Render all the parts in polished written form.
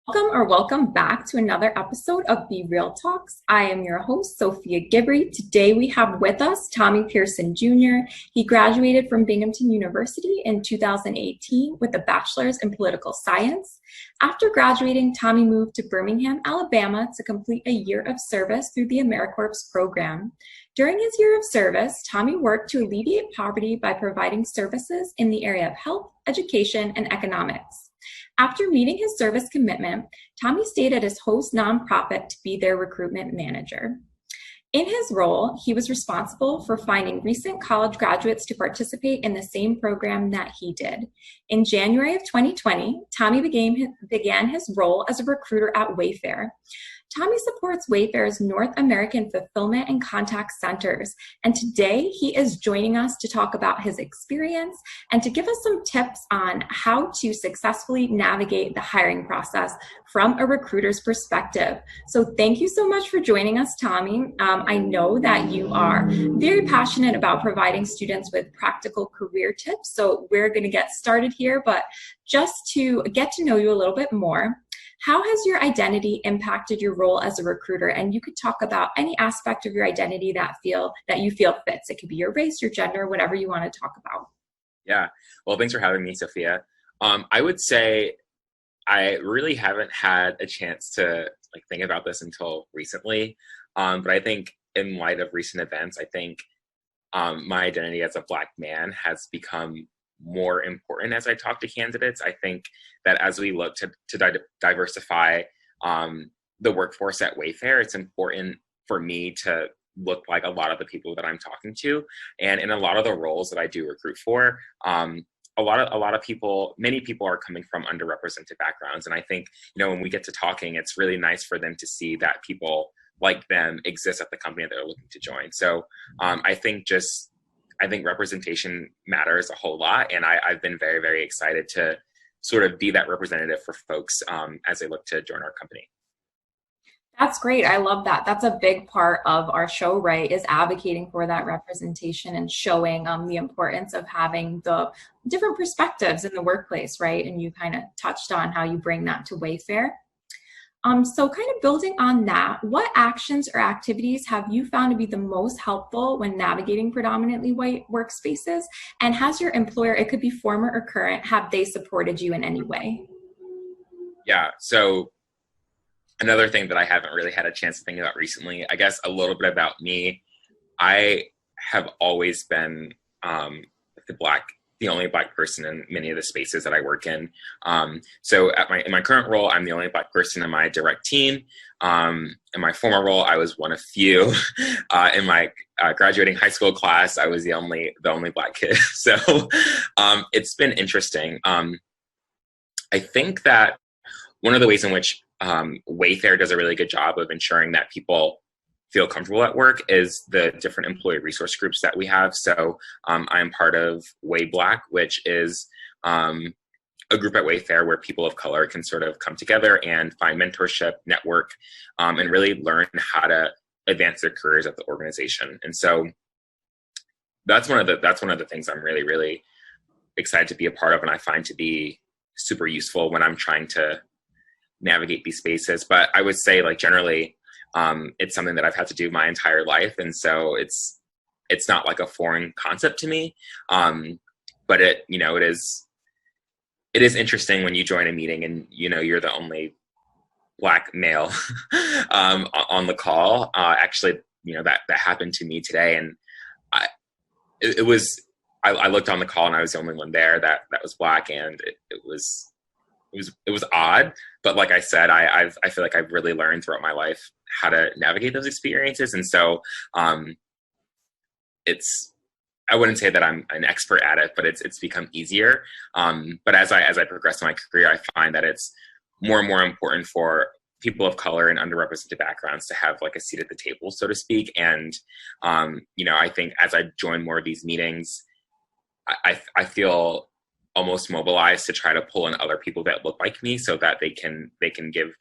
Welcome back to another episode of Be Real Talks. I am your host, Sophia Gibbery. Today we have with us Tommie Pearson Jr. He graduated from Binghamton University in 2018 with a bachelor's in political science. After graduating, Tommie moved to Birmingham, Alabama to complete a year of service through the AmeriCorps program. During his year of service, Tommie worked to alleviate poverty by providing services in the area of health, education, and economics. After meeting his service commitment, Tommie stayed at his host nonprofit to be their recruitment manager. In his role, he was responsible for finding recent college graduates to participate in the same program that he did. In January of 2020, Tommie began his role as a recruiter at Wayfair. Tommie supports Wayfair's North American fulfillment and contact centers, and today he is joining us to talk about his experience and to give us some tips on how to successfully navigate the hiring process from a recruiter's perspective. So thank you so much for joining us, Tommie. I know that you are very passionate about providing students with practical career tips, so we're going to get started here, but just to get to know you a little bit more, how has your identity impacted your role as a recruiter? And you could talk about any aspect of your identity that you feel fits. It could be your race, your gender, whatever you want to talk about. Yeah. Well, thanks for having me, Sophia. I would say I really haven't had a chance to think about this until recently. But I think in light of recent events, I think my identity as a Black man has become more important as I talk to candidates. I think that as we look to diversify the workforce at Wayfair, it's important for me to look like a lot of the people that I'm talking to. And in a lot of the roles that I do recruit for, many people are coming from underrepresented backgrounds. And I think, when we get to talking, it's really nice for them to see that people like them exist at the company that they're looking to join. So I think representation matters a whole lot. And I've been very, very excited to sort of be that representative for folks as they look to join our company. That's great. I love that. That's a big part of our show, right, is advocating for that representation and showing the importance of having the different perspectives in the workplace, right? And you kind of touched on how you bring that to Wayfair. So kind of building on that, what actions or activities have you found to be the most helpful when navigating predominantly white workspaces? And has your employer, it could be former or current, have they supported you in any way? Yeah, so another thing that I haven't really had a chance to think about recently, I guess a little bit about me. I have always been the only Black person in many of the spaces that I work in. So in my current role, I'm the only Black person in my direct team. In my former role, I was one of few. In my graduating high school class, I was the only Black kid. So it's been interesting. I think that one of the ways in which Wayfair does a really good job of ensuring that people feel comfortable at work is the different employee resource groups that we have. So I'm part of Way Black, which is a group at Wayfair where people of color can sort of come together and find mentorship, network, and really learn how to advance their careers at the organization. And so that's one of the things I'm really, really excited to be a part of, and I find to be super useful when I'm trying to navigate these spaces. But I would say, generally, it's something that I've had to do my entire life, and so it's not like a foreign concept to me. But it is interesting when you join a meeting and you're the only Black male on the call. Actually, that happened to me today, and I looked on the call and I was the only one there that was Black, and it was odd. But like I said, I feel like I've really learned throughout my life how to navigate those experiences. And so I wouldn't say that I'm an expert at it, but it's become easier. But as I progress in my career, I find that it's more and more important for people of color and underrepresented backgrounds to have a seat at the table, so to speak. And I think as I join more of these meetings, I feel almost mobilized to try to pull in other people that look like me so that they can give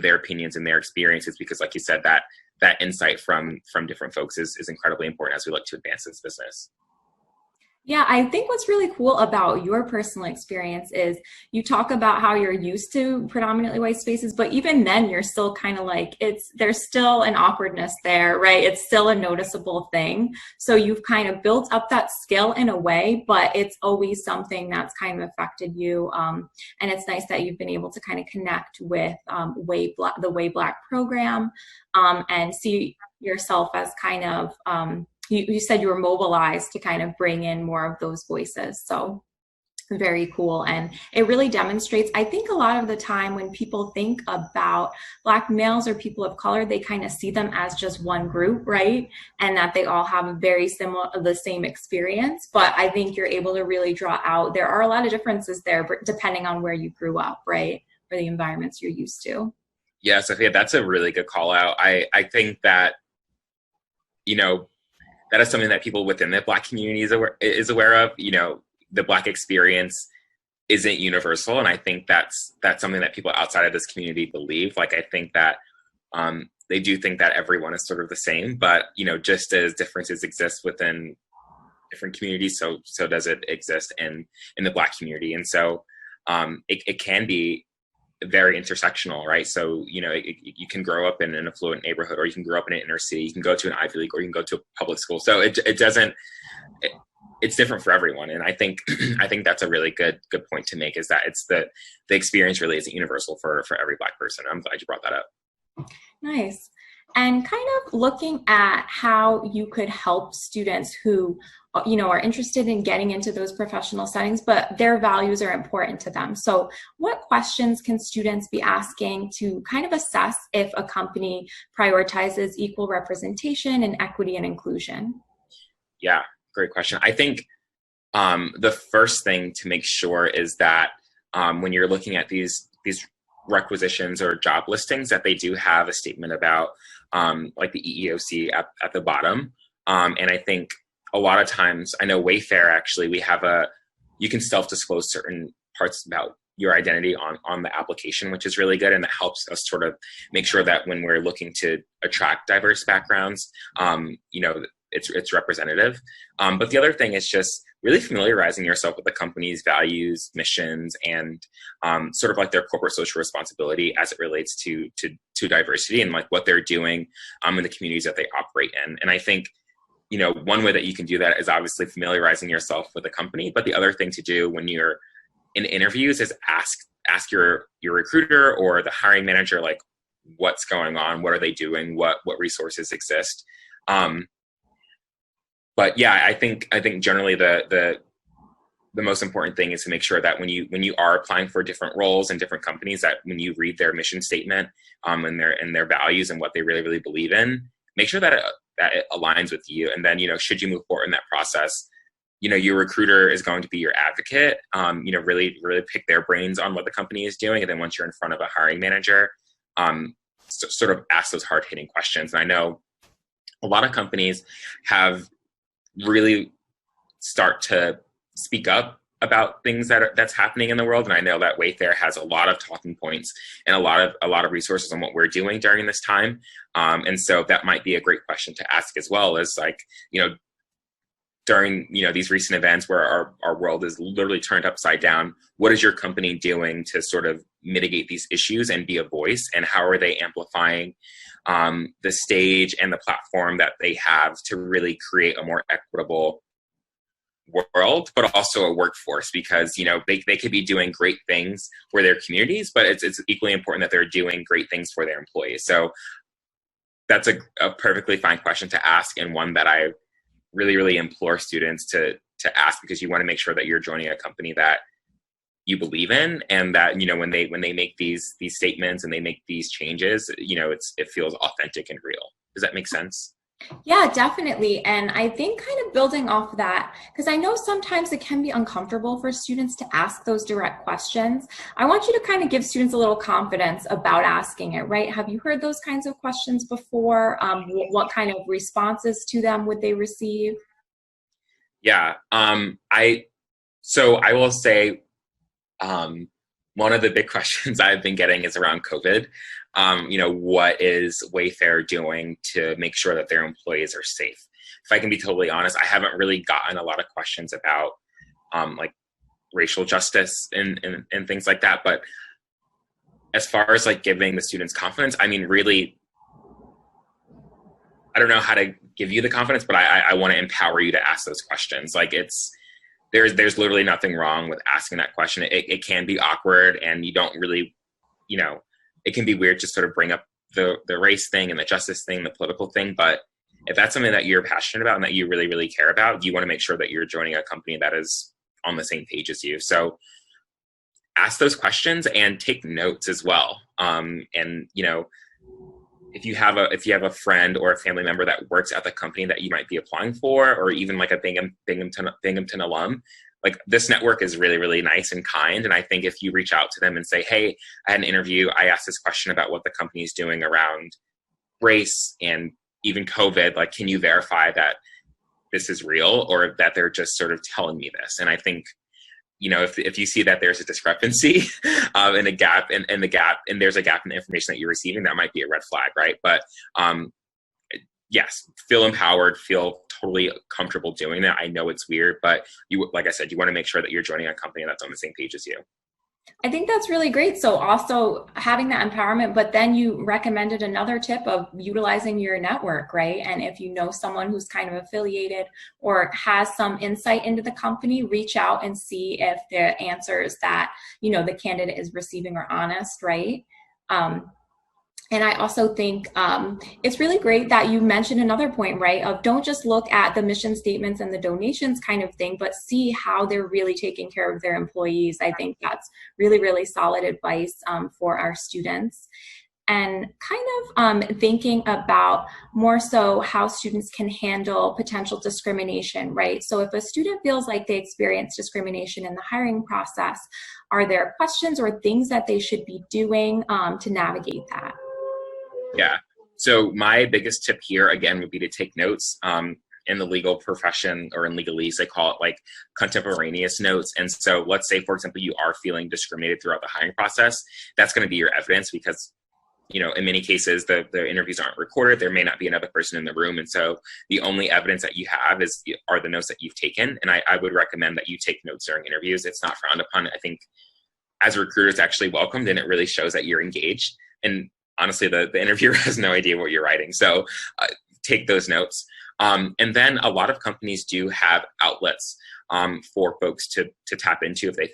their opinions and their experiences, because like you said, that insight from different folks is incredibly important as we look to advance this business. Yeah, I think what's really cool about your personal experience is you talk about how you're used to predominantly white spaces, but even then you're still kind of like there's still an awkwardness there, right? It's still a noticeable thing. So you've kind of built up that skill in a way, but it's always something that's kind of affected you. And it's nice that you've been able to kind of connect with the Way Black program, and see yourself as kind of you said you were mobilized to kind of bring in more of those voices. So very cool. And it really demonstrates, I think a lot of the time when people think about Black males or people of color, they kind of see them as just one group, right? And that they all have a very similar, the same experience. But I think you're able to really draw out, there are a lot of differences there, depending on where you grew up, right? Or the environments you're used to. Yeah, Sophia, that's a really good call out. I think that, you know, that is something that people within the Black community is aware of. You know, the Black experience isn't universal, and I think that's something that people outside of this community believe. Like, I think that they do think that everyone is sort of the same, but you know, just as differences exist within different communities, so does it exist in the Black community, and so it can be very intersectional, right? So, you know, you can grow up in an affluent neighborhood, or you can grow up in an inner city, you can go to an Ivy League, or you can go to a public school. So it's different for everyone. And I think, I think that's a really good point to make, is that it's the experience really isn't universal for every Black person. I'm glad you brought that up. Nice. And kind of looking at how you could help students who, are interested in getting into those professional settings, but their values are important to them. So what questions can students be asking to kind of assess if a company prioritizes equal representation and equity and inclusion? Yeah, great question. I think the first thing to make sure is that when you're looking at these requisitions or job listings, that they do have a statement about like the EEOC at the bottom. And I think a lot of times, I know Wayfair, actually, you can self-disclose certain parts about your identity on the application, which is really good. And that helps us sort of make sure that when we're looking to attract diverse backgrounds, it's representative. But the other thing is just really familiarizing yourself with the company's values, missions, and sort of like their corporate social responsibility as it relates to diversity, and like what they're doing in the communities that they operate in. And I think, one way that you can do that is obviously familiarizing yourself with the company. But the other thing to do when you're in interviews is ask your recruiter or the hiring manager, like, what's going on, what are they doing, what resources exist. But yeah, I think generally the most important thing is to make sure that when you are applying for different roles in different companies, that when you read their mission statement and their values and what they really, really believe in, make sure that it aligns with you. And then, should you move forward in that process, your recruiter is going to be your advocate, really, really pick their brains on what the company is doing. And then once you're in front of a hiring manager, sort of ask those hard hitting questions. And I know a lot of companies have really start to speak up about things that's happening in the world. And I know that Wayfair has a lot of talking points and a lot of resources on what we're doing during this time. And so that might be a great question to ask as well, as like, during, these recent events where our world is literally turned upside down, what is your company doing to sort of mitigate these issues and be a voice? And how are they amplifying the stage and the platform that they have to really create a more equitable world, but also a workforce? Because, they could be doing great things for their communities, but it's equally important that they're doing great things for their employees. So that's a perfectly fine question to ask, and one that I really, really implore students to ask, because you want to make sure that you're joining a company that you believe in, and that, when they make these statements and they make these changes, it feels authentic and real. Does that make sense? Yeah, definitely. And I think kind of building off of that, because I know sometimes it can be uncomfortable for students to ask those direct questions. I want you to kind of give students a little confidence about asking it, right? Have you heard those kinds of questions before? What kind of responses to them would they receive? Yeah. I will say, one of the big questions I've been getting is around COVID. What is Wayfair doing to make sure that their employees are safe? if I can be totally honest, I haven't really gotten a lot of questions about like racial justice and things like that. But as far as like giving the students confidence, I mean, really, I don't know how to give you the confidence, but I want to empower you to ask those questions. Like there's literally nothing wrong with asking that question. It can be awkward, and you don't really, it can be weird to sort of bring up the race thing and the justice thing, the political thing. But if that's something that you're passionate about and that you really, really care about, you want to make sure that you're joining a company that is on the same page as you. So ask those questions and take notes as well. And, if you have a friend or a family member that works at the company that you might be applying for, or even like a Binghamton alum, like this network is really, really nice and kind. And I think if you reach out to them and say, hey, I had an interview, I asked this question about what the company is doing around race and even COVID, like, can you verify that this is real, or that they're just sort of telling me this? And I think, if you see that there's a discrepancy and a gap in the gap, and there's a gap in the information that you're receiving, that might be a red flag, right? But yes, feel empowered, feel totally comfortable doing that. I know it's weird, but like I said, you want to make sure that you're joining a company that's on the same page as you. I think that's really great. So also having that empowerment, but then you recommended another tip of utilizing your network, right? And if you know someone who's kind of affiliated or has some insight into the company, reach out and see if the answers that, the candidate is receiving are honest, right? And I also think it's really great that you mentioned another point, right, of don't just look at the mission statements and the donations kind of thing, but see how they're really taking care of their employees. I think that's really, really solid advice for our students. And kind of thinking about more so how students can handle potential discrimination, right? So if a student feels like they experience discrimination in the hiring process, are there questions or things that they should be doing to navigate that? Yeah. So my biggest tip here, again, would be to take notes. In the legal profession, or in legalese, they call it like contemporaneous notes. And so let's say, for example, you are feeling discriminated throughout the hiring process. That's going to be your evidence, because, in many cases, the interviews aren't recorded. There may not be another person in the room. And so the only evidence that you have are the notes that you've taken. And I would recommend that you take notes during interviews. It's not frowned upon. I think as a recruiter, it's actually welcomed, and it really shows that you're engaged. And honestly, the interviewer has no idea what you're writing. So take those notes. And then a lot of companies do have outlets for folks to tap into if they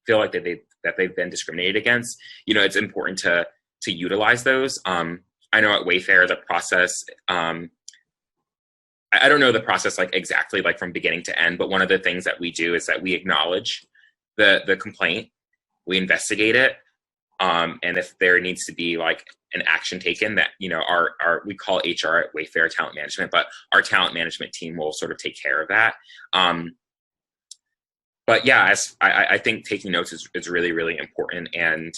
feel like they've been discriminated against. It's important to utilize those. I know at Wayfair, the process, I don't know the process like exactly like from beginning to end, but one of the things that we do is that we acknowledge the complaint, we investigate it. And if there needs to be like an action taken, that, our we call HR at Wayfair talent management, but our talent management team will sort of take care of that. But yeah, I think taking notes is really, really important. And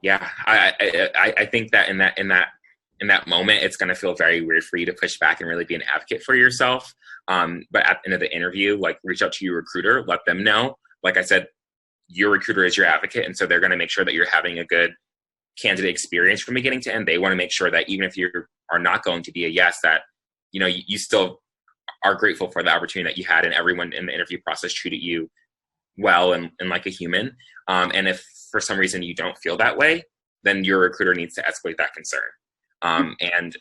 yeah, I think that in that moment, it's going to feel very weird for you to push back and really be an advocate for yourself. But at the end of the interview, like, reach out to your recruiter, let them know. Like I said, your recruiter is your advocate. And so they're going to make sure that you're having a good candidate experience from beginning to end. They want to make sure that even if you are not going to be a yes, that, you still are grateful for the opportunity that you had, and everyone in the interview process treated you well and like a human. And if for some reason you don't feel that way, then your recruiter needs to escalate that concern. And,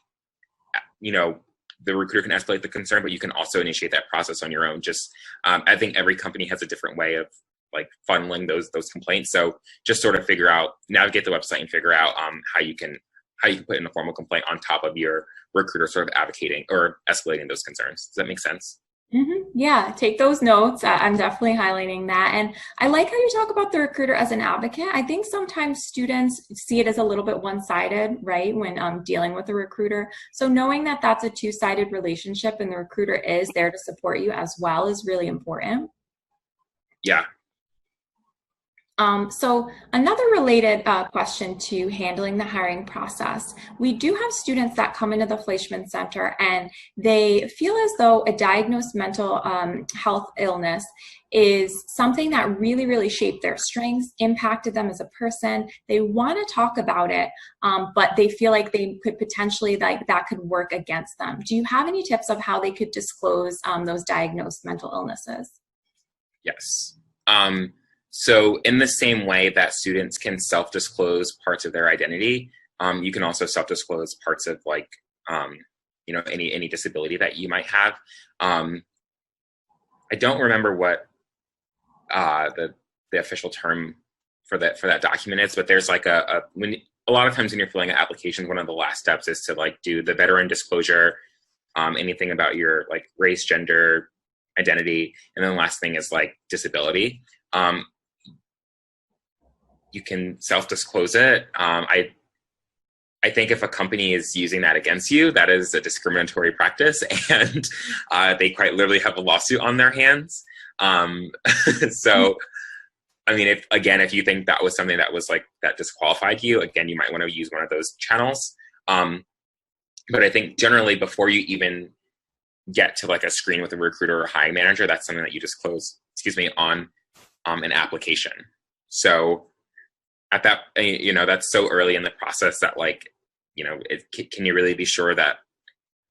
the recruiter can escalate the concern, but you can also initiate that process on your own. Just, I think every company has a different way of like funneling those complaints. So just sort of navigate the website and figure out how you can put in a formal complaint on top of your recruiter sort of advocating or escalating those concerns. Does that make sense? Mm-hmm. Yeah, take those notes. I'm definitely highlighting that. And I like how you talk about the recruiter as an advocate. I think sometimes students see it as a little bit one-sided, right, when dealing with a recruiter. So knowing that that's a two-sided relationship and the recruiter is there to support you as well is really important. Yeah. So another related question to handling the hiring process, we do have students that come into the Fleischman Center and they feel as though a diagnosed mental health illness is something that really, really shaped their strengths, impacted them as a person. They want to talk about it, but they feel like they could potentially, like, that could work against them. Do you have any tips of how they could disclose those diagnosed mental illnesses? Yes. So in the same way that students can self-disclose parts of their identity, you can also self-disclose parts of, like, any disability that you might have. I don't remember what the official term for that document is, but there's like a lot of times when you're filling out applications, one of the last steps is to, like, do the veteran disclosure, anything about your, like, race, gender, identity, and then the last thing is, like, disability. You can self-disclose it. I think if a company is using that against you, that is a discriminatory practice, and they quite literally have a lawsuit on their hands. So, I mean, if you think that was something that was, like, that disqualified you, again, you might want to use one of those channels. But I think generally before you even get to, like, a screen with a recruiter or hiring manager, that's something that you disclose, on an application. So at that, that's so early in the process that, like, can you really be sure that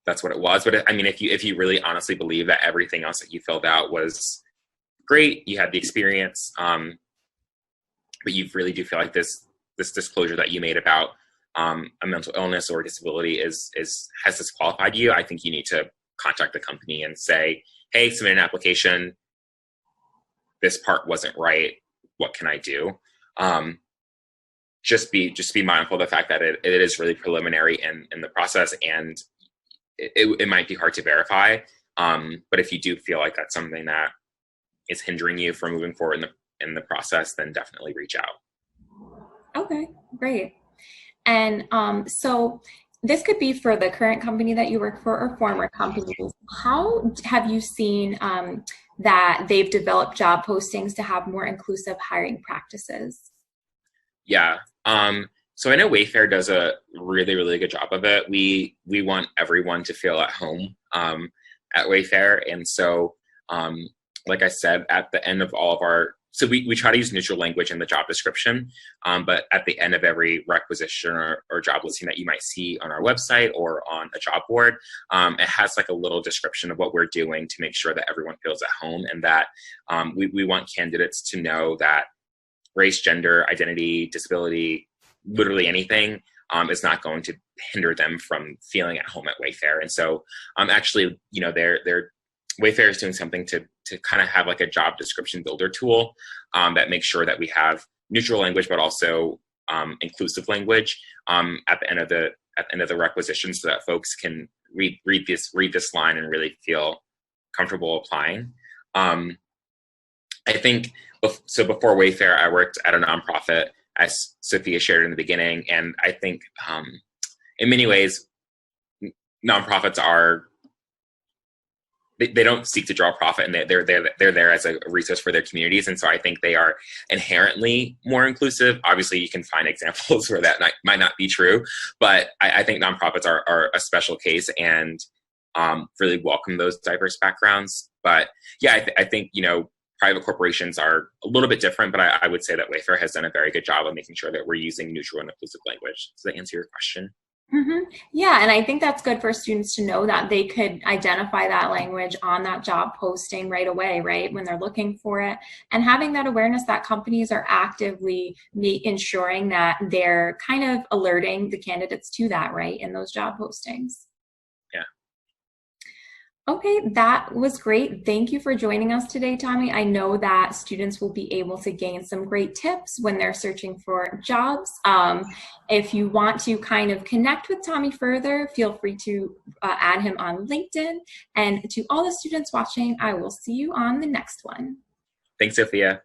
that's what it was? But I mean, if you really honestly believe that everything else that you filled out was great, you had the experience, but you really do feel like this disclosure that you made about a mental illness or disability has disqualified you, I think you need to contact the company and say, hey, submit an application. This part wasn't right. What can I do? Just be mindful of the fact that it is really preliminary in the process, and it might be hard to verify. But if you do feel like that's something that is hindering you from moving forward in the process, then definitely reach out. Okay, great. And so this could be for the current company that you work for or former companies. How have you seen that they've developed job postings to have more inclusive hiring practices? Yeah. So I know Wayfair does a really, really good job of it. We want everyone to feel at home at Wayfair. And so, like I said, at the end of all of so we try to use neutral language in the job description, but at the end of every requisition or job listing that you might see on our website or on a job board, it has, like, a little description of what we're doing to make sure that everyone feels at home, and that we want candidates to know that race, gender, identity, disability, literally anything is not going to hinder them from feeling at home at Wayfair. And so actually, they're Wayfair is doing something to kind of have, like, a job description builder tool that makes sure that we have neutral language, but also inclusive language at the end of the requisition, so that folks can read this line and really feel comfortable applying. I think so. Before Wayfair, I worked at a nonprofit, as Sophia shared in the beginning, and I think in many ways, nonprofits they don't seek to draw profit, and they're there as a resource for their communities, and so I think they are inherently more inclusive. Obviously, you can find examples where that might not be true, but I think nonprofits are a special case and really welcome those diverse backgrounds. But yeah, I think private corporations are a little bit different, but I would say that Wayfair has done a very good job of making sure that we're using neutral and inclusive language. Does that answer your question? Mm-hmm. Yeah, and I think that's good for students to know that they could identify that language on that job posting right away, right, when they're looking for it, and having that awareness that companies are actively ensuring that they're kind of alerting the candidates to that, right, in those job postings. Yeah. Okay, that was great. Thank you for joining us today, Tommie. I know that students will be able to gain some great tips when they're searching for jobs. If you want to kind of connect with Tommie further, feel free to add him on LinkedIn. And to all the students watching, I will see you on the next one. Thanks, Sophia.